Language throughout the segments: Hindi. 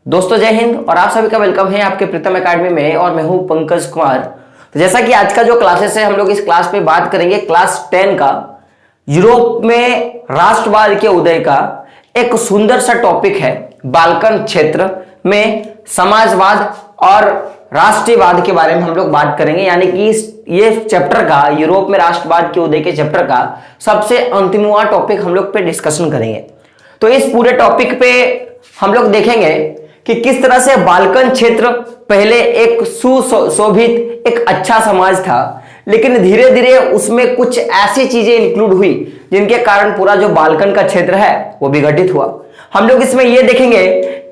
दोस्तों जय हिंद और आप सभी का वेलकम है आपके प्रीतम एकेडमी में। और मैं हूं पंकज कुमार। तो जैसा कि आज का जो क्लासेस है, हम लोग इस क्लास में बात करेंगे क्लास 10 का यूरोप में राष्ट्रवाद के उदय का एक सुंदर सा टॉपिक है। बाल्कन क्षेत्र में समाजवाद और राष्ट्रीयवाद के बारे में हम लोग बात करेंगे, यानी कि ये चैप्टर का यूरोप में राष्ट्रवाद के उदय के चैप्टर का सबसे अंतिमवां टॉपिक हम लोग पे डिस्कशन करेंगे। तो इस पूरे टॉपिक पे हम लोग देखेंगे कि किस तरह से बाल्कन क्षेत्र पहले एक सुशोभित एक अच्छा समाज था, लेकिन धीरे धीरे उसमें कुछ ऐसी चीजें इंक्लूड हुई जिनके कारण पूरा जो बाल्कन का क्षेत्र है वो विघटित हुआ। हम लोग इसमें यह देखेंगे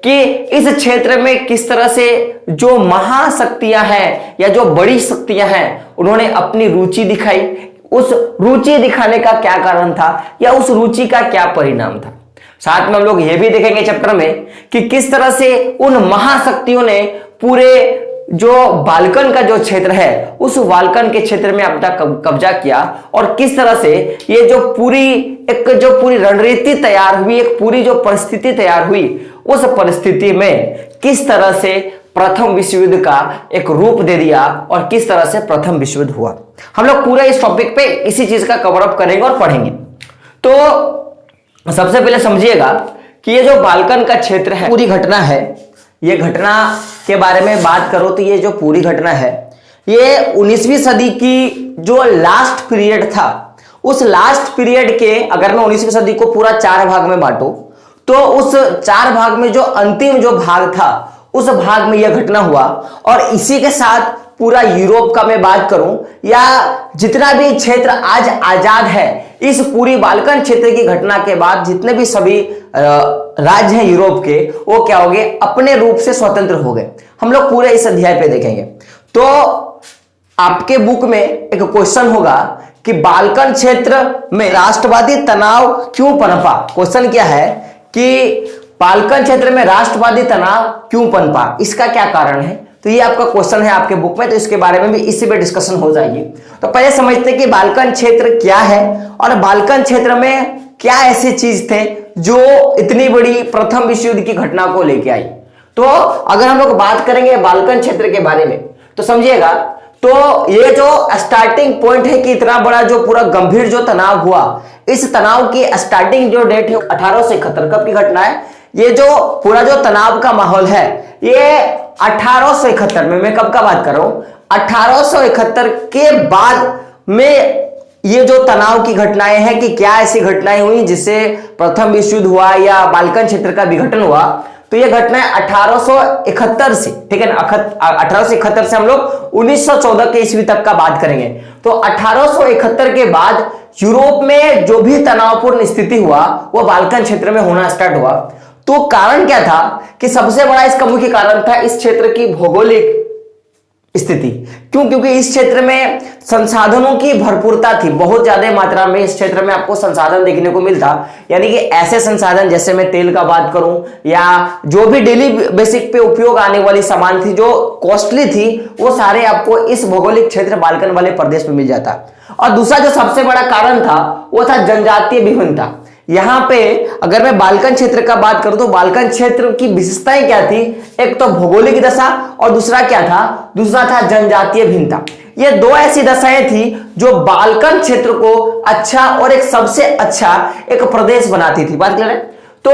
कि इस क्षेत्र में किस तरह से जो महाशक्तियां हैं या जो बड़ी शक्तियां हैं उन्होंने अपनी रुचि दिखाई। उस रुचि दिखाने का क्या कारण था या उस रुचि का क्या परिणाम था। साथ में हम लोग यह भी देखेंगे चैप्टर में कि किस तरह से उन महाशक्तियों ने पूरे जो बाल्कन का जो क्षेत्र है उस बाल्कन के क्षेत्र में अपना कब्जा किया, और किस तरह से ये जो पूरी रणनीति तैयार हुई, एक पूरी जो परिस्थिति तैयार हुई, उस परिस्थिति में किस तरह से प्रथम विश्व युद्ध का एक रूप दे दिया और किस तरह से प्रथम विश्व युद्ध हुआ। हम लोग पूरे इस टॉपिक पे इसी चीज का कवर अप करेंगे और पढ़ेंगे। तो सबसे पहले समझिएगा कि ये जो बाल्कन का क्षेत्र है, पूरी घटना है, ये घटना के बारे में बात करो तो ये जो पूरी घटना है ये 19वीं सदी की जो लास्ट पीरियड था, उस लास्ट पीरियड के अगर मैं 19वीं सदी को पूरा 4 भाग में बांटूं तो उस 4 भाग में जो अंतिम जो भाग था उस भाग में यह घटना हुआ। और इसी के साथ पूरा यूरोप का मैं बात करूं या जितना भी क्षेत्र आज आजाद है, इस पूरी बाल्कन क्षेत्र की घटना के बाद जितने भी सभी राज्य हैं यूरोप के, वो क्या हो गए, अपने रूप से स्वतंत्र हो गए। हम लोग पूरे इस अध्याय पे देखेंगे। तो आपके बुक में एक क्वेश्चन होगा कि बाल्कन क्षेत्र में राष्ट्रवादी तनाव क्यों पनपा। क्वेश्चन क्या है कि बाल्कन क्षेत्र में राष्ट्रवादी तनाव क्यों पनपा, इसका क्या कारण है। तो ये आपका क्वेश्चन है आपके बुक में, तो इसके बारे में भी इसी पे डिस्कशन हो जाएगी। तो पहले समझते हैं कि बाल्कन क्षेत्र क्या है और बाल्कन क्षेत्र में क्या ऐसी चीज थे जो इतनी बड़ी प्रथम विश्व युद्ध की घटना को लेके आई। तो अगर हम लोग बात करेंगे बाल्कन क्षेत्र के बारे में तो समझिएगा, तो ये जो स्टार्टिंग पॉइंट है कि इतना बड़ा जो पूरा गंभीर जो तनाव हुआ, इस तनाव की स्टार्टिंग जो डेट है 1871 कब की घटना है। ये जो पूरा जो तनाव का माहौल है ये 1871 में, मैं कब का बात कर रहा हूं, 1871 के बाद में ये जो तनाव की घटनाएं हैं कि क्या ऐसी घटनाएं हुई जिससे प्रथम विश्व युद्ध हुआ या बाल्कन क्षेत्र का विघटन हुआ। तो ये घटनाएं 1871 से, ठीक है ना, 1871 से हम लोग 1914 के ईस्वी तक का बात करेंगे। तो 1871 के बाद यूरोप में जो भी तनावपूर्ण स्थिति हुआ वो बाल्कन क्षेत्र में होना स्टार्ट हुआ। तो कारण क्या था कि सबसे बड़ा इसका मुख्य कारण था इस क्षेत्र की भौगोलिक स्थिति। क्यों? क्योंकि इस क्षेत्र में संसाधनों की भरपूरता थी, बहुत ज्यादा मात्रा में इस क्षेत्र में आपको संसाधन देखने को मिलता। यानी कि ऐसे संसाधन जैसे मैं तेल का बात करूं या जो भी डेली बेसिक पे उपयोग आने वाली सामान थी जो कॉस्टली थी, वो सारे आपको इस भौगोलिक क्षेत्र बाल्कन वाले प्रदेश में मिल जाता। और दूसरा जो सबसे बड़ा कारण था वो था जनजातीय विभिन्नता। यहां पे अगर मैं बाल्कन क्षेत्र का बात करूं तो बाल्कन क्षेत्र की विशेषताएं क्या थी, एक तो भौगोलिक दशा और दूसरा क्या था, दूसरा था जनजातीय भिन्नता। ये दो ऐसी दशाएं थी जो बाल्कन क्षेत्र को अच्छा और एक सबसे अच्छा एक प्रदेश बनाती थी। बात क्लियर है। तो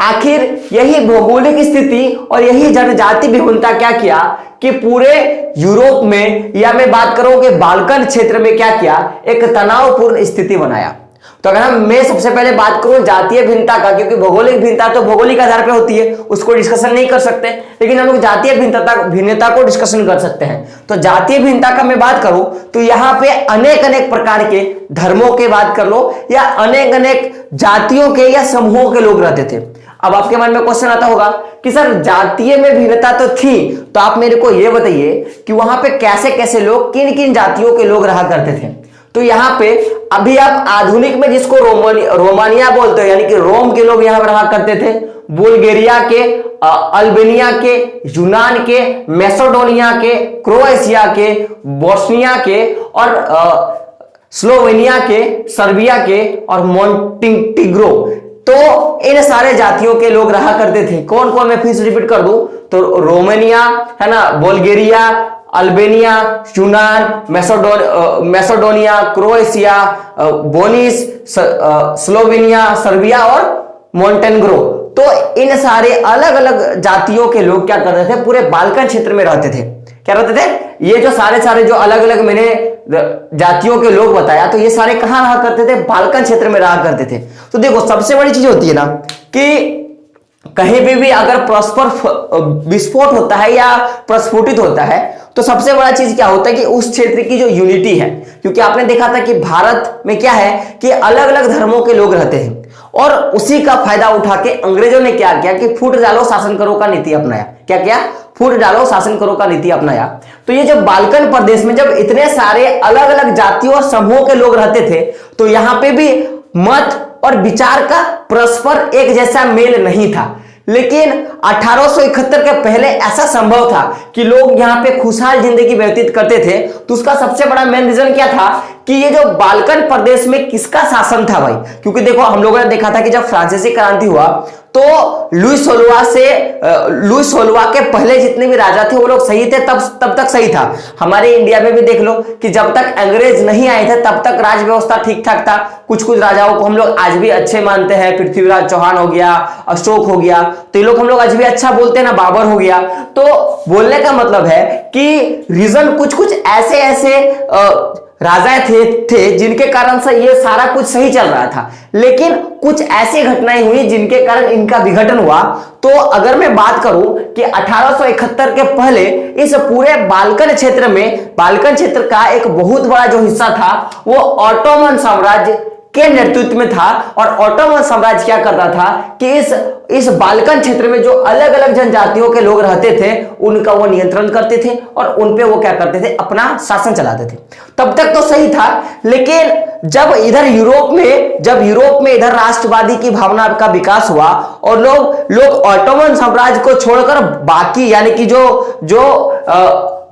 आखिर यही भौगोलिक स्थिति और यही जनजातीय विभिन्नता क्या किया कि पूरे यूरोप में या मैं बात करूं कि बाल्कन क्षेत्र में क्या किया, एक तनावपूर्ण स्थिति बनाया। तो अगर मैं सबसे पहले बात करूं जातीय भिन्नता का, क्योंकि भौगोलिक भिन्नता तो भौगोलिक आधार पे होती है, उसको डिस्कशन नहीं कर सकते, लेकिन हम लोग जातीय भिन्नता को डिस्कशन कर सकते हैं। तो जातीय भिन्नता का मैं बात करूं तो यहां पे अनेक अनेक प्रकार के धर्मों के बात कर लो या अनेक अनेक जातियों के या समूहों के लोग रहते थे। अब आपके मन में क्वेश्चन आता होगा कि सर जातीय में भिन्नता तो थी, तो आप मेरे को यह बताइए कि वहां पे कैसे कैसे लोग, किन किन जातियों के लोग रहा करते थे। तो यहां पे अभी आप आधुनिक में जिसको रोमानिया बोलते हो, यानी कि रोम के लोग यहां रहा करते थे, बुल्गारिया के, अल्बानिया के, यूनान के, मैसेडोनिया के, क्रोएशिया के, बोस्निया के और स्लोवेनिया के, सर्बिया के और मोंटेनेग्रो, तो इन सारे जातियों के लोग रहा करते थे। कौन कौन, मैं फिर से रिपीट कर दूं तो रोमानिया है ना, बुल्गारिया, अल्बानिया, यूनान, मैसेडोनिया, क्रोएशिया, बोनिस, स्लोवेनिया, सर्बिया और मोंटेनेग्रो। तो इन सारे अलग अलग जातियों के लोग क्या करते थे, पूरे बाल्कन क्षेत्र में रहते थे। क्या रहते थे, ये जो सारे जो अलग अलग मैंने जातियों के लोग बताया, तो ये सारे कहां रहा करते थे, बाल्कन क्षेत्र में रहा करते थे। तो देखो सबसे बड़ी चीज होती है ना कि कहीं भी अगर परस्पर विस्फोट होता है या प्रस्फुटित होता है, तो सबसे बड़ा चीज क्या होता है कि उस क्षेत्र की जो यूनिटी है, क्योंकि आपने देखा था कि भारत में क्या है कि अलग अलग धर्मों के लोग रहते हैं, और उसी का फायदा उठा के अंग्रेजों ने क्या किया कि फूट डालो शासन करो का नीति अपनाया। क्या किया, फूट डालो शासन करो का नीति अपनाया। तो ये जो बाल्कन प्रदेश में जब इतने सारे अलग अलग जातियों और समूहों के लोग रहते थे, तो यहां पे भी मत और विचार का परस्पर एक जैसा मेल नहीं था। लेकिन 1871 के पहले ऐसा संभव था कि लोग यहां पे खुशहाल जिंदगी व्यतीत करते थे। तो उसका सबसे बड़ा मेन रीजन क्या था कि ये जो बाल्कन प्रदेश में किसका शासन था भाई, क्योंकि देखो हम लोगों ने देखा था कि जब फ्रांसीसी क्रांति हुआ तो लुई 16 के पहले जितने भी राजा थे वो लोग सही थे, तब तक सही था। हमारे इंडिया में भी देख लो कि जब तक अंग्रेज नहीं आए थे तब तक राज व्यवस्था ठीक ठाक था। कुछ राजाओं को हम लोग आज भी अच्छे मानते हैं, पृथ्वीराज चौहान हो गया, अशोक हो गया, तो ये लोग हम लोग आज भी अच्छा बोलते हैं ना, बाबर हो गया। तो बोलने का मतलब है कि रीजन कुछ ऐसे राजा थे जिनके कारण से ये सारा कुछ सही चल रहा था, लेकिन कुछ ऐसी घटनाएं हुई जिनके कारण इनका विघटन हुआ। तो अगर मैं बात करूं कि 1871 के पहले इस पूरे बाल्कन क्षेत्र का एक बहुत बड़ा जो हिस्सा था वो ऑटोमन साम्राज्य के नेतृत्व में था। और ऑटोमन साम्राज्य क्या करता था कि इस बाल्कन क्षेत्र में जो अलग अलग जनजातियों के लोग रहते थे उनका वो नियंत्रण करते थे और उनपे वो क्या करते थे, अपना शासन चलाते थे। तब तक तो सही था, लेकिन जब यूरोप में इधर राष्ट्रवादी की भावना का विकास हुआ और लोग ऑटोमन साम्राज्य को छोड़कर बाकी यानी कि जो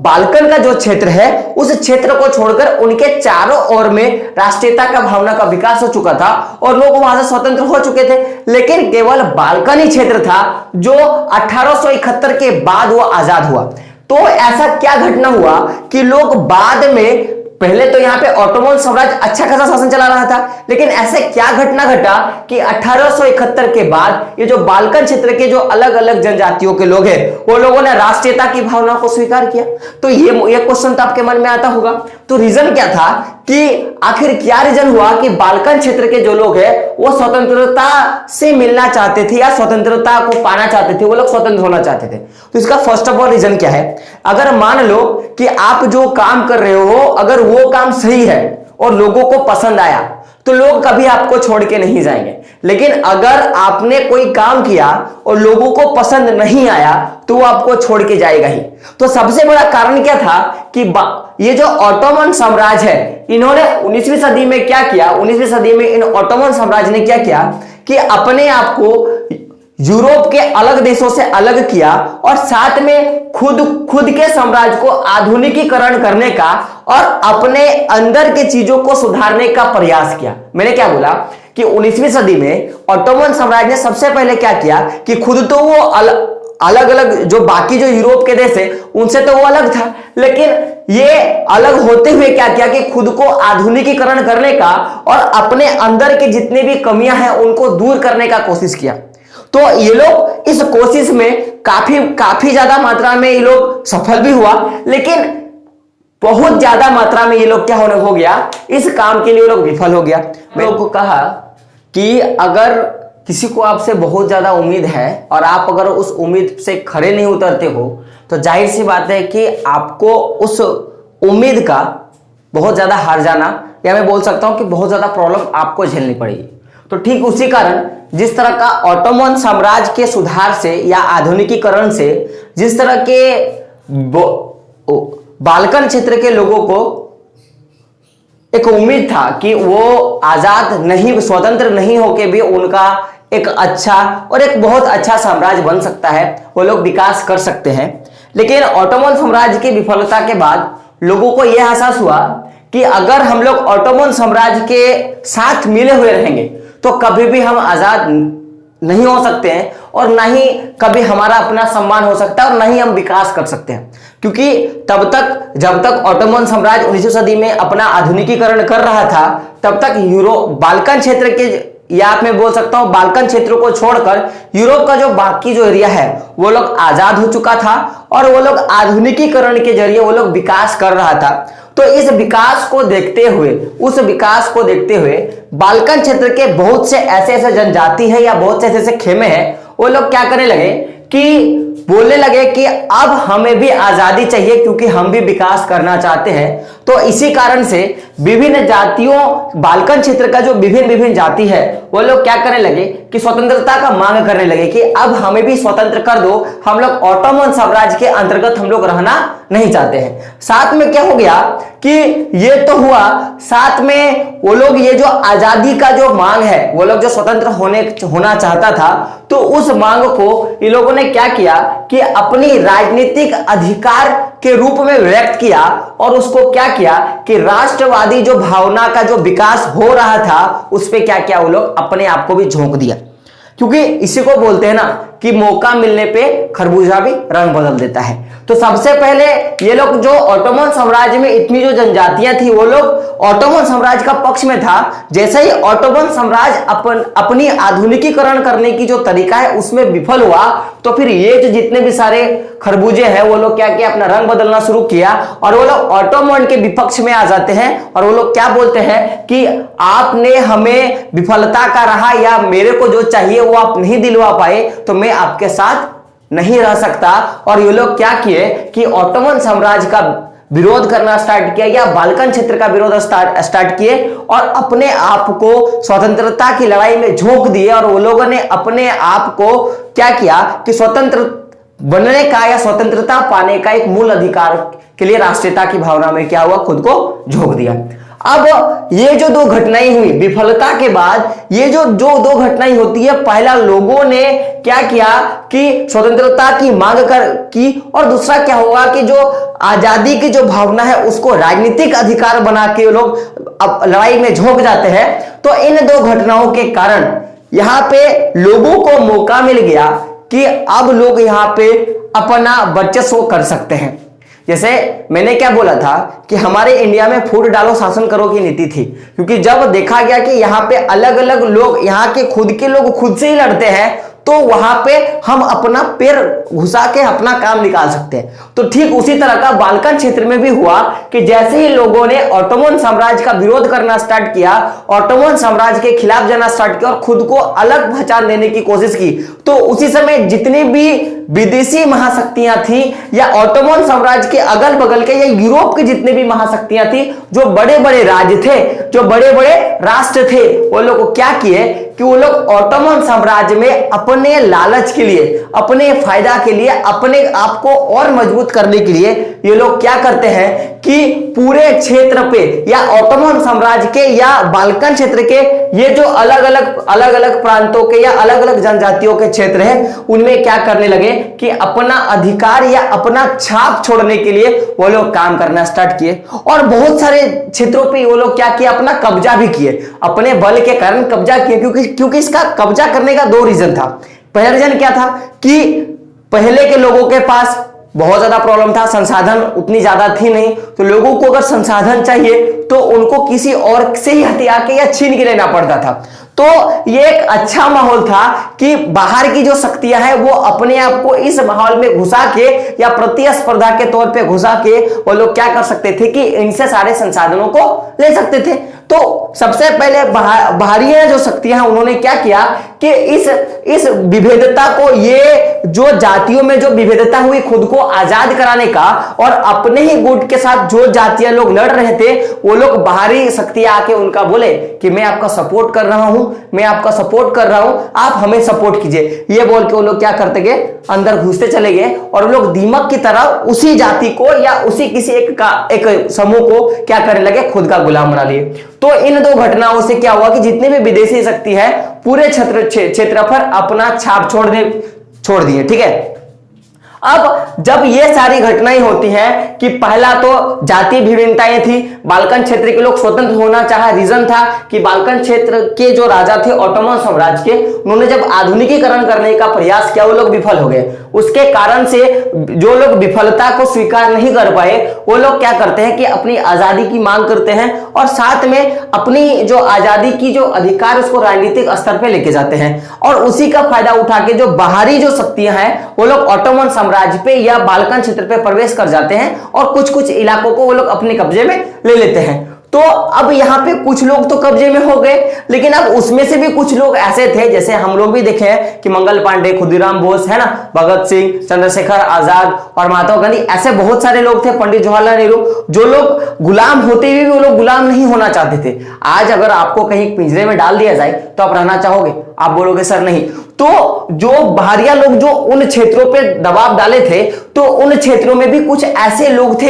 बाल्कन का जो क्षेत्र है उस क्षेत्र को छोड़कर उनके चारों ओर में राष्ट्रीयता का भावना का विकास हो चुका था और लोग वहां से स्वतंत्र हो चुके थे। लेकिन केवल बाल्कन ही क्षेत्र था जो 1871 के बाद वो आजाद हुआ। तो ऐसा क्या घटना हुआ कि लोग बाद में, पहले तो यहां पे ऑटोमन साम्राज्य अच्छा खासा शासन चला रहा था, लेकिन ऐसे क्या घटना घटा कि 1871 के बाद ये जो बाल्कन क्षेत्र के जो अलग अलग जनजातियों के लोग हैं वो लोगों ने राष्ट्रीयता की भावना को स्वीकार किया। तो ये क्वेश्चन तो आपके मन में आता होगा, तो रीजन क्या था कि आखिर क्या रीजन हुआ कि बाल्कन क्षेत्र के जो लोग हैं वो स्वतंत्रता से मिलना चाहते थे या स्वतंत्रता को पाना चाहते थे, वो लोग स्वतंत्र होना चाहते थे। तो इसका फर्स्ट ऑफ ऑल रीजन क्या है, अगर मान लो कि आप जो काम कर रहे हो अगर वो काम सही है और लोगों को पसंद आया तो लोग कभी आपको छोड़ के नहीं जाएंगे। लेकिन अगर आपने कोई काम किया और लोगों को पसंद नहीं आया तो वो आपको छोड़ के जाएगा ही। तो सबसे बड़ा कारण क्या था कि ये जो ऑटोमन साम्राज्य है इन्होंने 19वीं सदी में क्या किया, 19वीं सदी में इन ऑटोमन साम्राज्य ने क्या किया कि अपने आप को यूरोप के अलग देशों से अलग किया और साथ में खुद के साम्राज्य को आधुनिकीकरण करने का और अपने अंदर के चीजों को सुधारने का प्रयास किया। मैंने क्या बोला कि 19वीं सदी में ऑटोमन साम्राज्य ने सबसे पहले क्या किया कि खुद तो वो अलग अलग जो बाकी जो यूरोप के देश है उनसे तो वो अलग था, लेकिन ये अलग होते हुए क्या किया कि खुद को आधुनिकीकरण करने का और अपने अंदर के जितने भी कमियां हैं उनको दूर करने का कोशिश किया। तो ये लोग इस कोशिश में काफी ज्यादा मात्रा में ये लोग सफल भी हुआ, लेकिन बहुत ज्यादा मात्रा में ये लोग क्या हो गया, इस काम के लिए ये लोग विफल हो गया। मैं लोगों को कहा कि अगर किसी को आपसे बहुत ज्यादा उम्मीद है और आप अगर उस उम्मीद से खरे नहीं उतरते हो तो जाहिर सी बात है कि आपको उस उम्मीद का बहुत ज्यादा हार जाना या मैं बोल सकता हूं कि बहुत ज्यादा प्रॉब्लम आपको झेलनी पड़ेगी। तो ठीक उसी कारण जिस तरह का ऑटोमन साम्राज्य के सुधार से या आधुनिकीकरण से जिस तरह के बाल्कन क्षेत्र के लोगों को एक उम्मीद था कि वो आजाद नहीं, स्वतंत्र नहीं होके भी उनका एक अच्छा और एक बहुत अच्छा साम्राज्य बन सकता है, वो लोग विकास कर सकते हैं। लेकिन ऑटोमन साम्राज्य की विफलता के बाद लोगों को यह एहसास हुआ कि अगर हम लोग ऑटोमन साम्राज्य के साथ मिले हुए रहेंगे तो कभी भी हम आजाद नहीं हो सकते हैं और ना ही कभी हमारा अपना सम्मान हो सकता है और ना ही हम विकास कर सकते हैं। क्योंकि तब तक जब तक ऑटोमन साम्राज्य 19वीं सदी में अपना आधुनिकीकरण कर रहा था, तब तक यूरोप बाल्कन क्षेत्र के, या आप मैं बोल सकता हूं बाल्कन क्षेत्रों को छोड़कर यूरोप का जो बाकी जो एरिया है वो लोग आजाद हो चुका था और वो लोग आधुनिकीकरण के जरिए वो लोग विकास कर रहा था। तो इस विकास को देखते हुए, उस विकास को देखते हुए बाल्कन क्षेत्र के बहुत से ऐसे ऐसे जनजाति है या बहुत से ऐसे ऐसे खेमे हैं, वो लोग क्या करने लगे कि बोलने लगे कि अब हमें भी आजादी चाहिए क्योंकि हम भी विकास करना चाहते हैं। तो इसी कारण से विभिन्न जातियों, बाल्कन क्षेत्र का जो विभिन्न विभिन्न जाति है वो लोग क्या करने लगे कि स्वतंत्रता का मांग करने लगे कि अब हमें भी स्वतंत्र कर दो, हम लोग ऑटोमन साम्राज्य के अंतर्गत हम लोग रहना नहीं चाहते हैं। साथ में क्या हो गया कि ये तो हुआ, साथ में वो लोग ये जो आजादी का जो मांग है, वो लोग जो स्वतंत्र होना चाहता था, तो उस मांग को इन लोगों ने क्या किया कि अपनी राजनीतिक अधिकार के रूप में व्यक्त किया और उसको क्या किया कि राष्ट्रवादी जो भावना का जो विकास हो रहा था उस पे क्या किया, वो लोग अपने आप को भी झोंक दिया। क्योंकि इसी को बोलते हैं ना कि मौका मिलने पे खरबूजा भी रंग बदल देता है। तो सबसे पहले ये लोग जो ऑटोमन साम्राज्य में इतनी जो जनजातियां थी वो लोग ऑटोमन साम्राज्य का पक्ष में था। जैसे ही ऑटोमन साम्राज्य अपनी आधुनिकीकरण करने की जो तरीका है उसमें विफल हुआ, तो फिर ये जो जितने भी सारे खरबूजे हैं वो लोग क्या किया, अपना रंग बदलना शुरू किया और वो लोग ऑटोमन के विपक्ष में आ जाते हैं और वो लोग क्या बोलते हैं कि आपने हमें विफलता का रहा या मेरे को जो चाहिए वो आप नहीं दिलवा पाए तो मैं आपके साथ नहीं रह सकता। और ये लोग क्या किए कि ऑटोमन साम्राज्य का विरोध करना स्टार्ट किया या बाल्कन क्षेत्र का विरोध स्टार्ट किए और अपने आप को स्वतंत्रता की लड़ाई में झोंक दिए। और वो लोगों ने अपने आप को क्या किया कि स्वतंत्र बनने का या स्वतंत्रता पाने का एक मूल अधिकार के लिए राष्ट्रीयता की भावना में क्या हुआ, खुद को झोंक दिया। अब ये जो दो घटनाएं हुई विफलता के बाद, ये जो दो घटनाएं होती है, पहला लोगों ने क्या किया कि स्वतंत्रता की मांग की और दूसरा क्या होगा कि जो आजादी की जो भावना है उसको राजनीतिक अधिकार बना के लोग अब लड़ाई में झोंक जाते हैं। तो इन दो घटनाओं के कारण यहां पे लोगों को मौका मिल गया कि अब लोग यहां पे अपना वर्चस्व कर सकते हैं। जैसे मैंने क्या बोला था कि हमारे इंडिया में फूट डालो शासन करो की नीति थी, क्योंकि जब देखा गया कि यहाँ पे अलग अलग लोग, यहाँ के खुद के लोग खुद से ही लड़ते हैं, तो वहां पे हम अपना पैर घुसा के अपना काम निकाल सकते हैं। तो ठीक उसी तरह का बाल्कन क्षेत्र में भी हुआ कि जैसे ही लोगों ने ऑटोमन साम्राज्य का विरोध करना स्टार्ट किया, ऑटोमन साम्राज्य के खिलाफ जाना स्टार्ट किया और खुद को अलग पहचान देने की कोशिश की, तो उसी समय जितनी भी विदेशी महाशक्तियां थी या ऑटोमन साम्राज्य के अगल बगल के या यूरोप के जितने भी महाशक्तियां थी, जो बड़े बड़े राज्य थे, जो बड़े बड़े राष्ट्र थे, वो लोग क्या किए कि वो लोग ऑटोमन साम्राज्य में अपने लालच के लिए, अपने फायदा के लिए, अपने आप को और मजबूत करने के लिए ये लोग क्या करते हैं कि पूरे क्षेत्र पे या ऑटोमन साम्राज्य के या बाल्कन क्षेत्र के ये जो अलग अलग प्रांतों के या अलग अलग जनजातियों के क्षेत्र है उनमें क्या करने लगे कि अपना अधिकार या अपना छाप छोड़ने के लिए वो लोग काम करना स्टार्ट किए। और बहुत सारे क्षेत्रों पे वो लोग क्या किया, अपना कब्जा भी किए, अपने बल के कारण कब्जा किए। क्योंकि इसका कब्जा करने का दो रीजन था। पहला रीजन क्या था कि पहले के लोगों के पास बहुत ज्यादा प्रॉब्लम था, संसाधन उतनी ज्यादा थी नहीं, तो लोगों को अगर संसाधन चाहिए तो उनको किसी और से ही हथिया के या छीन के लेना पड़ता था। तो ये एक अच्छा माहौल था कि बाहर की जो शक्तियां हैं वो अपने आप को इस माहौल में घुसा के या प्रतिस्पर्धा के तौर पे घुसा के वो लोग क्या कर सकते थे कि इनसे सारे संसाधनों को ले सकते थे। तो सबसे पहले बाहरी जो शक्तियां हैं उन्होंने क्या किया कि इस विभेदता को, ये जो जातियों में जो विभेदता हुई, खुद को आजाद कराने का और अपने ही गुट के साथ जो जातियां लोग लड़ रहे थे वो लोग बाहरी शक्तियां आके उनका बोले कि मैं आपका सपोर्ट कर रहा हूं, मैं आपका सपोर्ट कर रहा हूं, आप हमें सपोर्ट कीजिए, ये बोल के वो लोग क्या करते गए, अंदर घुसते चले गए और वो लोग दीमक की तरह उसी जाति को या उसी किसी एक समूह को क्या करने लगे, खुद का गुलाम बना लिए। तो इन दो घटनाओं से क्या हुआ कि जितने भी विदेशी शक्ति है पूरे क्षेत्र पर अपना छाप छोड़ दिए। ठीक है, अब जब ये सारी घटनाएं होती हैं कि पहला तो जाति विभिन्नताएं थी, बाल्कन क्षेत्र के लोग स्वतंत्र होना चाहा, रीजन था कि बाल्कन क्षेत्र के जो राजा थे ऑटोमन साम्राज्य के, उन्होंने जब आधुनिकीकरण करने का प्रयास किया वो लोग विफल हो गए। उसके कारण से जो लोग विफलता को स्वीकार नहीं कर पाए वो लोग क्या करते हैं कि अपनी आजादी की मांग करते हैं और साथ में अपनी जो आजादी की जो अधिकार उसको राजनीतिक स्तर पे लेके जाते हैं, और उसी का फायदा उठा के जो बाहरी जो शक्तियां हैं वो लोग ऑटोमन साम्राज्य पे या बाल्कन क्षेत्र पे प्रवेश कर जाते हैं और कुछ कुछ इलाकों को वो लोग अपने कब्जे में ले लेते हैं। तो अब यहां पे कुछ लोग तो कब्जे में हो गए, लेकिन अब उसमें से भी कुछ लोग ऐसे थे, जैसे हम लोग भी देखे हैं कि मंगल पांडे, खुदीराम बोस है ना, भगत सिंह, चंद्रशेखर आजाद और महात्मा गांधी, ऐसे बहुत सारे लोग थे, पंडित जवाहरलाल नेहरू, जो लोग गुलाम होते हुए भी वो लोग गुलाम नहीं होना चाहते थे। आज अगर आपको कहीं पिंजरे में डाल दिया जाए तो आप रहना चाहोगे? आप बोलोगे सर नहीं। तो जो बाहरिया लोग जो उन क्षेत्रों पे दबाव डाले थे, तो उन क्षेत्रों में भी कुछ ऐसे लोग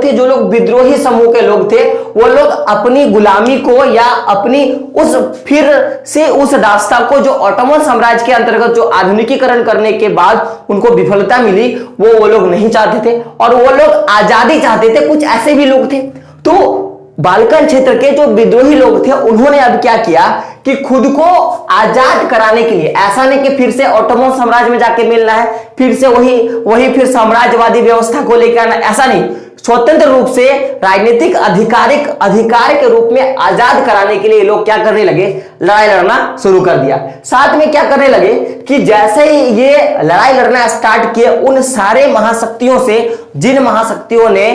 थे जो लोग विद्रोही समूह के लोग थे। वो लोग अपनी गुलामी को या अपनी उस फिर से उस रास्ता को जो ऑटोमन साम्राज्य के अंतर्गत जो आधुनिकीकरण करने के बाद उनको विफलता मिली, वो लोग नहीं चाहते थे और वो लोग आजादी चाहते थे। कुछ ऐसे भी लोग थे। तो बाल्कन क्षेत्र के जो विद्रोही लोग थे उन्होंने अब क्या किया कि खुद को आजाद कराने के लिए, ऐसा नहीं कि फिर से ऑटोमन साम्राज्य में जाके मिलना है, फिर से वही फिर साम्राज्यवादी व्यवस्था को लेकर आना, ऐसा नहीं, स्वतंत्र रूप से राजनीतिक अधिकार के रूप में आजाद कराने के लिए लोग क्या करने लगे, लड़ाई लड़ना शुरू कर दिया। साथ में क्या करने लगे कि जैसे ही ये लड़ाई लड़ना स्टार्ट किए, उन सारे महाशक्तियों से, जिन महाशक्तियों ने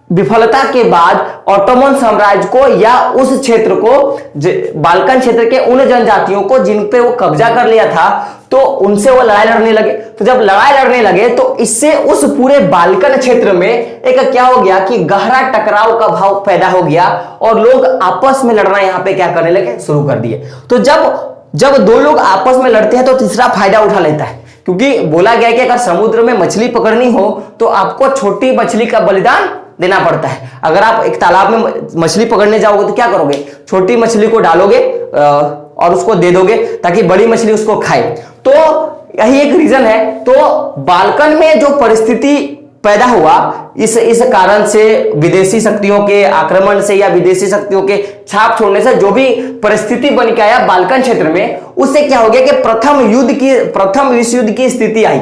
विफलता के बाद ऑटोमन साम्राज्य को या उस क्षेत्र को, बाल्कन क्षेत्र के उन जनजातियों को जिन पे वो कब्जा कर लिया था, तो उनसे वो लड़ाई लड़ने लगे। तो जब लड़ाई लड़ने लगे तो इससे उस पूरे बाल्कन क्षेत्र में एक क्या हो गया कि गहरा टकराव का भाव पैदा हो गया और लोग आपस में लड़ना यहां पे क्या करने लगे, शुरू कर दिए। तो जब दो लोग आपस में लड़ते हैं तो तीसरा फायदा उठा लेता है, क्योंकि बोला गया कि अगर समुद्र में मछली पकड़नी हो तो आपको छोटी मछली का बलिदान देना पड़ता है। अगर आप एक तालाब में मछली पकड़ने जाओगे तो क्या करोगे, छोटी मछली को डालोगे और उसको दे दोगे ताकि बड़ी मछली उसको खाए। तो यही एक रीजन है। तो बाल्कन में जो परिस्थिति पैदा हुआ, इस कारण से विदेशी शक्तियों के आक्रमण से या विदेशी शक्तियों के छाप छोड़ने से जो भी परिस्थिति बन के आया बाल्कन क्षेत्र में, उससे क्या हो गया कि प्रथम विश्व युद्ध की स्थिति आई,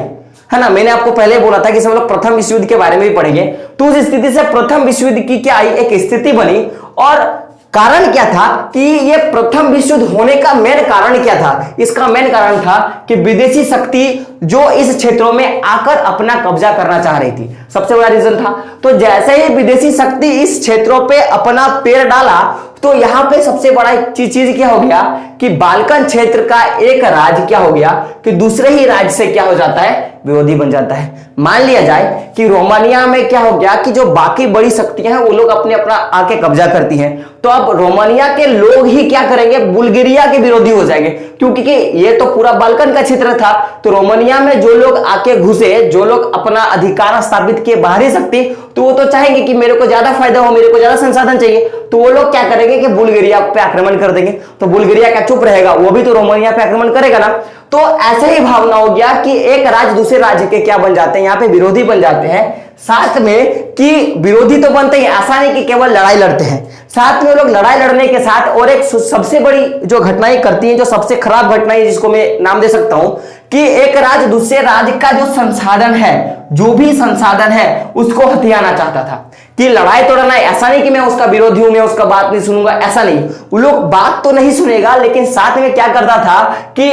है ना। मैंने आपको पहले बोला था कि हम लोग प्रथम विश्व युद्ध के बारे में भी पढ़ेंगे। तो उस स्थिति से प्रथम विश्व युद्ध की क्या आई, एक स्थिति बनी। और कारण क्या था कि ये प्रथम विश्व युद्ध होने का मेन कारण क्या था? इसका मेन कारण था कि विदेशी शक्ति जो इस क्षेत्रों में आकर अपना कब्जा करना चाह रही थी, सबसे बड़ा रीजन था। तो जैसे ही विदेशी शक्ति इस क्षेत्रों पे अपना पैर डाला, तो यहां पे सबसे बड़ा चीज क्या हो गया कि बाल्कन क्षेत्र का एक राज्य क्या हो गया कि दूसरे ही राज्य से क्या हो जाता है, विरोधी बन जाता है। मान लिया जाए कि रोमानिया में क्या हो गया कि जो बाकी बड़ी शक्तियां हैं वो लोग अपना आके कब्जा करती हैं, तो अब रोमानिया के लोग ही क्या करेंगे, बुल्गारिया के विरोधी हो जाएंगे, क्योंकि ये तो पूरा बाल्कन का क्षेत्र था। तो रोमानिया में जो लोग आके घुसे, जो लोग अपना अधिकार स्थापित किए बाहरी शक्ति, तो वो तो चाहेंगे कि मेरे को ज्यादा फायदा हो, मेरे को ज्यादा संसाधन चाहिए, तो वो लोग क्या करेंगे कि बुल्गारिया पे आक्रमण कर देंगे। तो बुल्गारिया क्या चुप रहेगा, वो भी तो रोमानिया पे आक्रमण करेगा ना। तो ऐसे ही भावना हो गया कि एक राज्य दूसरे राज्य के क्या बन जाते हैं, यहाँ पे विरोधी बन जाते हैं। साथ में कि विरोधी तो बनते ही, ऐसा नहीं कि केवल लड़ाई लड़ते हैं, साथ में लोग लड़ाई लड़ने के साथ और एक सबसे बड़ी जो घटनाएं करती हैं, जो सबसे खराब घटनाएं जिसको मैं नाम दे सकता हूं कि एक राज्य दूसरे राज्य का जो संसाधन है, जो भी संसाधन है उसको हथियाना चाहता था। कि लड़ाई तो लड़ना, ऐसा नहीं कि मैं उसका विरोधी हूं, मैं उसका बात नहीं सुनूंगा, ऐसा नहीं। वो लोग बात तो नहीं सुनेगा, लेकिन साथ में क्या करता था कि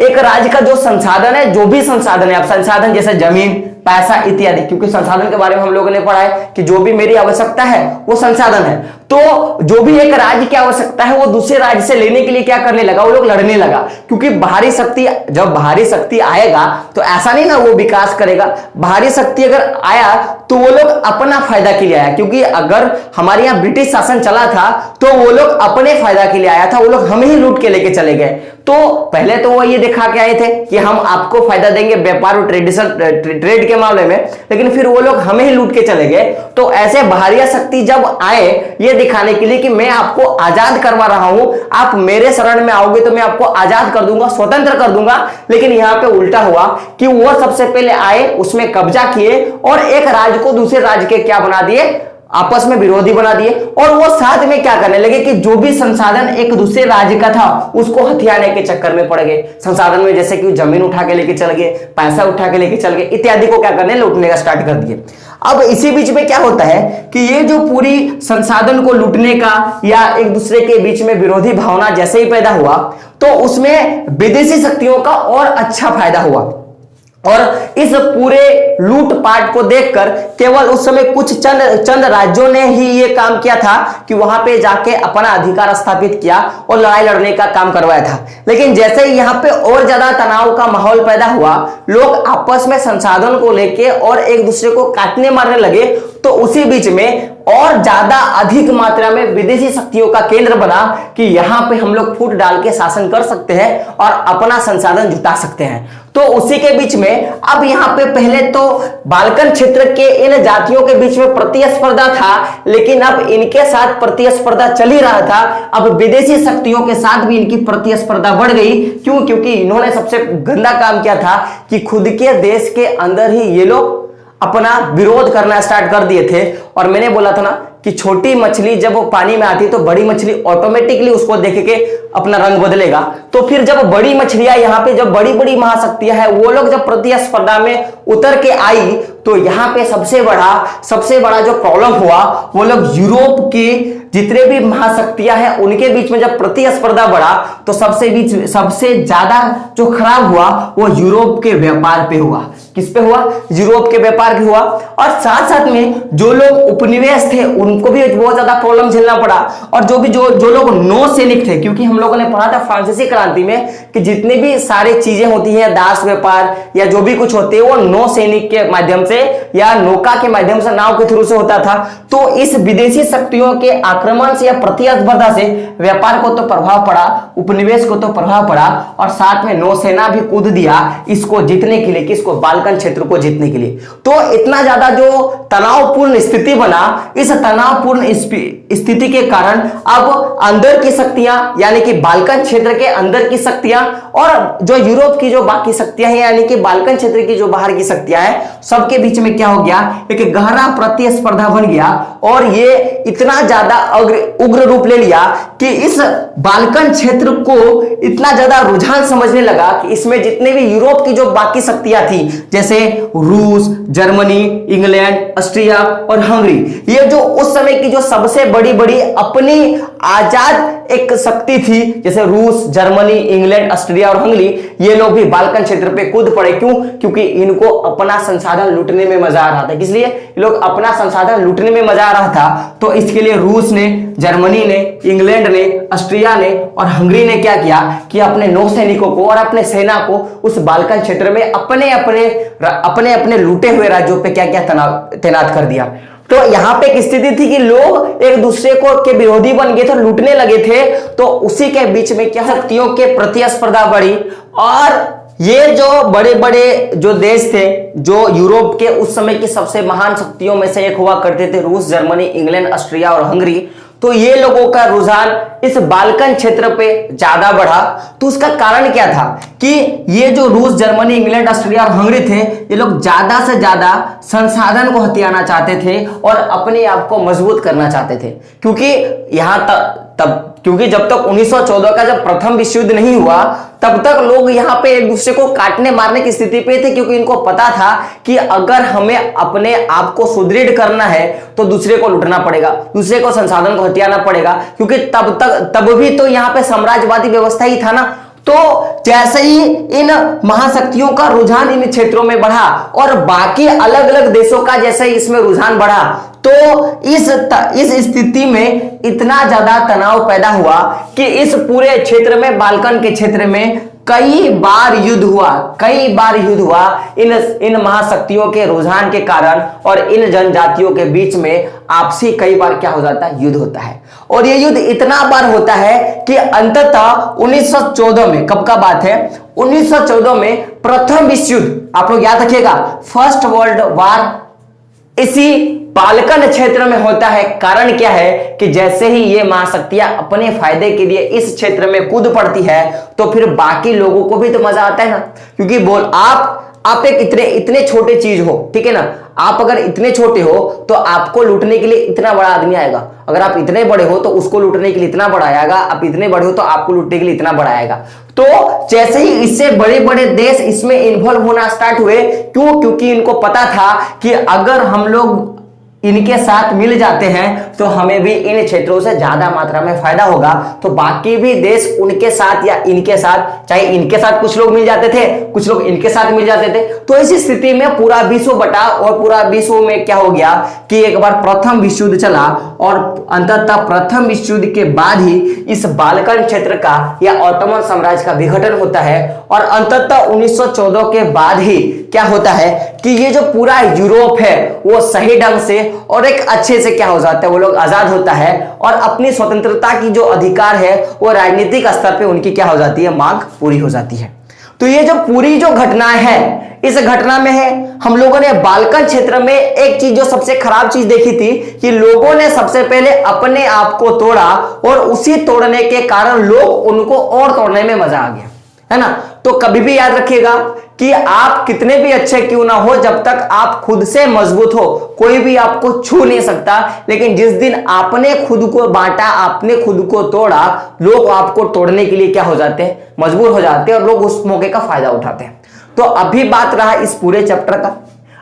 एक राज्य का जो संसाधन है, जो भी संसाधन है, आप संसाधन जैसे जमीन, पैसा इत्यादि, क्योंकि संसाधन के बारे में हम लोगों ने पढ़ा है कि जो भी मेरी आवश्यकता है वो संसाधन है। तो जो भी एक राज्य की आवश्यकता है वो दूसरे राज्य से लेने के लिए क्या करने लगा, वो लोग लड़ने लगा। क्योंकि बाहरी शक्ति, जब बाहरी शक्ति आएगा तो ऐसा नहीं ना वो विकास करेगा। बाहरी शक्ति अगर आया तो वो लोग अपना फायदा के लिए आया, क्योंकि अगर हमारे यहाँ ब्रिटिश शासन चला था तो वो लोग अपने फायदा के लिए आया था, वो लोग हमें ही लूट के लेके चले गए। तो तो पहले तो वो ये दिखा के आए थे कि हम आपको फायदा देंगे व्यापार और ट्रेड के मामले में, लेकिन फिर वो लोग हमें ही लूट के चले गए। तो ऐसे बाहरी शक्ति जब आए ये दिखाने के लिए कि मैं आपको आजाद करवा रहा हूं, आप मेरे शरण में आओगे तो मैं आपको आजाद कर दूंगा, स्वतंत्र कर दूंगा, लेकिन यहां पे उल्टा हुआ कि वो सबसे पहले आए, उसमें कब्जा किए और एक राज्य को दूसरे राज्य के क्या बना दिए, आपस में विरोधी बना दिए। और वो साथ में क्या करने लगे कि जो भी संसाधन एक दूसरे राज्य का था उसको हथियाने के चक्कर में पड़ गए। संसाधन में जैसे कि जमीन उठा के लेके चल गए, पैसा उठा के लेके चल गए इत्यादि को क्या करने, लूटने का स्टार्ट कर दिए। अब इसी बीच में क्या होता है कि ये जो पूरी संसाधन को लूटने का या एक दूसरे के बीच में विरोधी भावना जैसे ही पैदा हुआ तो उसमें विदेशी शक्तियों का और अच्छा फायदा हुआ। और इस पूरे लूटपाट को देखकर केवल उस समय कुछ चंद राज्यों ने ही ये काम किया था कि वहां पे जाके अपना अधिकार स्थापित किया और लड़ाई लड़ने का काम करवाया था। लेकिन जैसे ही यहाँ पे और ज्यादा तनाव का माहौल पैदा हुआ, लोग आपस में संसाधन को लेके और एक दूसरे को काटने मारने लगे, तो उसी बीच में और ज्यादा अधिक मात्रा में विदेशी शक्तियों का केंद्र बना कि यहां पे हम लोग फूट डाल के शासन कर सकते हैं और अपना संसाधन जुटा सकते हैं। तो उसी के बीच में अब यहां पे पहले तो बाल्कन क्षेत्र के इन जातियों के बीच में प्रतिस्पर्धा था, लेकिन अब इनके साथ प्रतिस्पर्धा चल ही रहा था। अब विदेशी शक्तियों के साथ भी इनकी प्रतिस्पर्धा बढ़ गई। क्यों? क्योंकि इन्होंने सबसे गंदा काम किया था कि खुद के देश के अंदर ही ये लोग अपना विरोध करना स्टार्ट कर दिए थे। और मैंने बोला था ना कि छोटी मछली जब वो पानी में आती है तो बड़ी मछली ऑटोमेटिकली उसको देख के अपना रंग बदलेगा। तो फिर जब बड़ी मछलियां यहाँ पे, जब बड़ी बड़ी महाशक्तियां हैं वो लोग जब प्रतिस्पर्धा में उतर के आई, तो यहाँ पे सबसे बड़ा जो प्रॉब्लम हुआ, वो लोग यूरोप के जितने भी महाशक्तियां हैं उनके बीच में जब प्रतिस्पर्धा बढ़ा तो सबसे ज्यादा जो खराब हुआ वो यूरोप के व्यापार पे हुआ। किस पे हुआ? यूरोप के व्यापार पे हुआ। और साथ साथ में जो लोग उपनिवेश थे उनको भी बहुत ज्यादा प्रॉब्लम झेलना पड़ा। और जो लोग नौ सैनिक थे, क्योंकि हम लोगों ने पढ़ा था फ्रांसीसी क्रांति में कि जितने भी सारी चीजें होती हैं, दास व्यापार या जो भी कुछ होते हैं, वो नौ सैनिक के माध्यम से या नौका के माध्यम से, नाव के थ्रू से होता था। तो इस विदेशी शक्तियों के आक्रमण से या प्रतिस्पर्धा से व्यापार को तो प्रभाव पड़ा, उपनिवेश को तो प्रभाव पड़ा, और साथ में नौसेना भी कूद दिया इसको जीतने के लिए। किसको? बाल्कन क्षेत्र को जीतने के लिए। तो इतना ज्यादा जो तनावपूर्ण स्थिति बना, इस तनावपूर्ण स्थिति के कारण अब अंदर की शक्तियां यानी कि बाल्कन क्षेत्र के अंदर की शक्तियां और जो यूरोप की जो बाकी शक्तियां हैं यानी कि बाल्कन क्षेत्र की जो बाहर की शक्तियां हैं, सबके बीच में क्या हो गया, एक गहरा प्रतिस्पर्धा बन गया। और ये इतना ज्यादा उग्र रूप ले लिया कि इस बाल्कन क्षेत्र को इतना ज्यादा रुझान समझने लगा कि इसमें जितने भी यूरोप की जो बाकी शक्तियां थी, जैसे रूस, जर्मनी, इंग्लैंड, ऑस्ट्रिया और हंगरी, ये जो उस समय की जो सबसे बड़ी बड़ी अपनी आजाद एक शक्ति थी, जैसे रूस, जर्मनी, इंग्लैंड, ऑस्ट्रिया और हंगरी, ये लोग भी बाल्कन क्षेत्र पे कूद पड़े। क्यों? क्योंकि इनको अपना संसाधन लूटने में मजा आ रहा था। किस लिए? ये लोग अपना संसाधन लूटने में मजा आ रहा था। तो इसके लिए रूस ने, जर्मनी ने, इंग्लैंड ने, ऑस्ट्रिया ने और हंगरी ने क्या किया कि अपने नौसैनिकों को और अपने सेना को उस बाल्कन क्षेत्र में अपने अपने लूटे हुए राज्यों पे क्या क्या तैनात कर दिया। तो यहां पे एक स्थिति थी कि लोग एक दूसरे को के विरोधी बन गए थे, लूटने लगे थे। तो उसी के बीच में क्या शक्तियों के प्रतिस्पर्धा बढ़ी। और ये जो बड़े बड़े जो देश थे, जो यूरोप के उस समय की सबसे महान शक्तियों में से एक हुआ करते थे, रूस, जर्मनी, इंग्लैंड, ऑस्ट्रिया और हंगरी, तो ये लोगों का रुझान इस बाल्कन क्षेत्र पे ज्यादा बढ़ा। तो उसका कारण क्या था कि ये जो रूस, जर्मनी, इंग्लैंड, ऑस्ट्रिया और हंगरी थे, ये लोग ज्यादा से ज्यादा संसाधन को हथियाना चाहते थे और अपने आप को मजबूत करना चाहते थे। क्योंकि जब तक 1914 का जब प्रथम विश्व युद्ध नहीं हुआ, तब तक लोग यहाँ पे एक दूसरे को काटने मारने की स्थिति पे थे, क्योंकि इनको पता था कि अगर हमें अपने आप को सुदृढ़ करना है तो दूसरे को लूटना पड़ेगा, दूसरे को संसाधन को हथियाना पड़ेगा, क्योंकि तब भी तो यहाँ पे साम्राज्यवादी व्यवस्था ही था ना। तो जैसे ही इन महाशक्तियों का रुझान इन क्षेत्रों में बढ़ा और बाकी अलग अलग देशों का जैसे ही इसमें रुझान बढ़ा, तो इस स्थिति में इतना ज्यादा तनाव पैदा हुआ कि इस पूरे क्षेत्र में, बाल्कन के क्षेत्र में कई बार युद्ध हुआ इन महाशक्तियों के रुझान के कारण, और इन जनजातियों के बीच में आपसी कई बार क्या हो जाता है, युद्ध होता है। और ये युद्ध इतना बार होता है कि अंततः 1914 में, कब का बात है, 1914 में प्रथम विश्व युद्ध, आप लोग याद रखिएगा, फर्स्ट वर्ल्ड वार इसी बाल्कन क्षेत्र में होता है। कारण क्या है कि जैसे ही ये महाशक्तियां अपने फायदे के लिए इस क्षेत्र में कूद पड़ती है तो फिर बाकी लोगों को भी तो मजा आता है ना, क्योंकि आप एक इतने छोटे चीज हो, ठीक है ना, आप अगर इतने छोटे हो तो आपको लूटने के लिए इतना बड़ा आदमी आएगा, अगर आप इतने बड़े हो तो उसको लूटने के लिए इतना बड़ा आएगा, आप इतने बड़े हो तो आपको लूटने के लिए इतना बड़ा आएगा। तो जैसे ही इससे बड़े बड़े देश इसमें इन्वॉल्व होना स्टार्ट हुए, क्योंकि इनको पता था कि अगर हम लोग इनके साथ मिल जाते हैं तो हमें भी इन क्षेत्रों से ज्यादा मात्रा में फायदा होगा। तो बाकी भी देश उनके साथ या इनके साथ, चाहे इनके साथ कुछ लोग मिल जाते थे, कुछ लोग इनके साथ मिल जाते थे, तो इसी स्थिति में पूरा विश्व बटा, और पूरा विश्व में क्या हो गया कि एक बार प्रथम विश्व युद्ध चला, और अंततः प्रथम विश्व युद्ध के बाद ही इस बाल्कन क्षेत्र का या ऑटोमन साम्राज्य का विघटन होता है। और अंततः 1914 के बाद ही क्या होता है कि ये जो पूरा यूरोप है वो सही ढंग से और एक अच्छे से क्या हो जाता है, वो लोग आजाद होता है, और अपनी स्वतंत्रता की जो अधिकार है वो राजनीतिक स्तर पे उनकी क्या हो जाती है, मांग पूरी हो जाती है। तो ये जो पूरी जो घटनाएं है, इस घटना में है हम लोगों ने बाल्कन क्षेत्र में एक चीज, जो सबसे खराब चीज देखी थी कि लोगों ने सबसे पहले अपने आप को तोड़ा, और उसी तोड़ने के कारण लोग उनको और तोड़ने में मजा आ गया, है ना। तो कभी भी याद रखिएगा कि आप कितने भी अच्छे क्यों ना हो, जब तक आप खुद से मजबूत हो कोई भी आपको छू नहीं सकता। लेकिन जिस दिन आपने खुद को बांटा, आपने खुद को तोड़ा, लोग आपको तोड़ने के लिए क्या हो जाते हैं, मजबूर हो जाते हैं, और लोग उस मौके का फायदा उठाते हैं। तो अभी बात रहा इस पूरे चैप्टर का,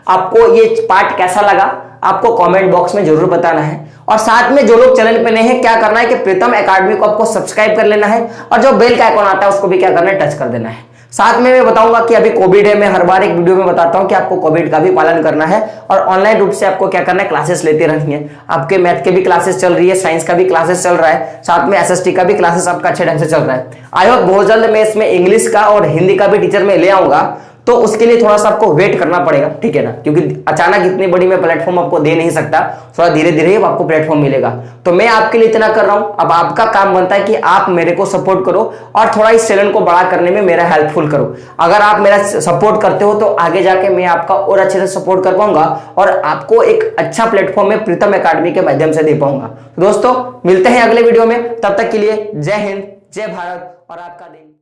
आपको ये पार्ट कैसा लगा आपको कमेंट बॉक्स में जरूर बताना है। और साथ में जो लोग चैनल पे नए हैं, क्या करना है कि प्रीतम एकेडमी को आपको सब्सक्राइब कर लेना है, और जो बेल का आइकॉन आता है उसको भी क्या करना है, टच कर देना है। साथ में मैं बताऊंगा कि अभी कोविड है, मैं हर बार एक वीडियो में बताता हूं कि आपको कोविड का भी पालन करना है, और ऑनलाइन रूप से आपको क्या करना है, क्लासेस लेते रहनी है। आपके मैथ के भी क्लासेस चल रही है, साइंस का भी क्लासेस चल रहा है, साथ में एसएसटी का भी क्लासेस आपका अच्छे ढंग से चल रहा है। आई होप बहुत जल्द मैं इसमें इंग्लिश का और हिंदी का भी टीचर में ले आऊंगा, तो उसके लिए थोड़ा सा आपको वेट करना पड़ेगा, ठीक है ना, क्योंकि अचानक इतनी बड़ी मैं प्लेटफॉर्म आपको दे नहीं सकता, थोड़ा धीरे धीरे आपको प्लेटफॉर्म मिलेगा। तो मैं आपके लिए इतना कर रहा हूं, अब आपका काम बनता है कि आप मेरे को सपोर्ट करो और थोड़ा इस चैनल को बड़ा करने में मेरा हेल्पफुल करो। अगर आप मेरा सपोर्ट करते हो तो आगे जाके मैं आपका और अच्छे से सपोर्ट कर पाऊंगा, और आपको एक अच्छा प्लेटफॉर्म में प्रीतम एकेडमी के माध्यम से दे पाऊंगा। दोस्तों मिलते हैं अगले वीडियो में, तब तक के लिए जय हिंद, जय भारत, और आपका दिन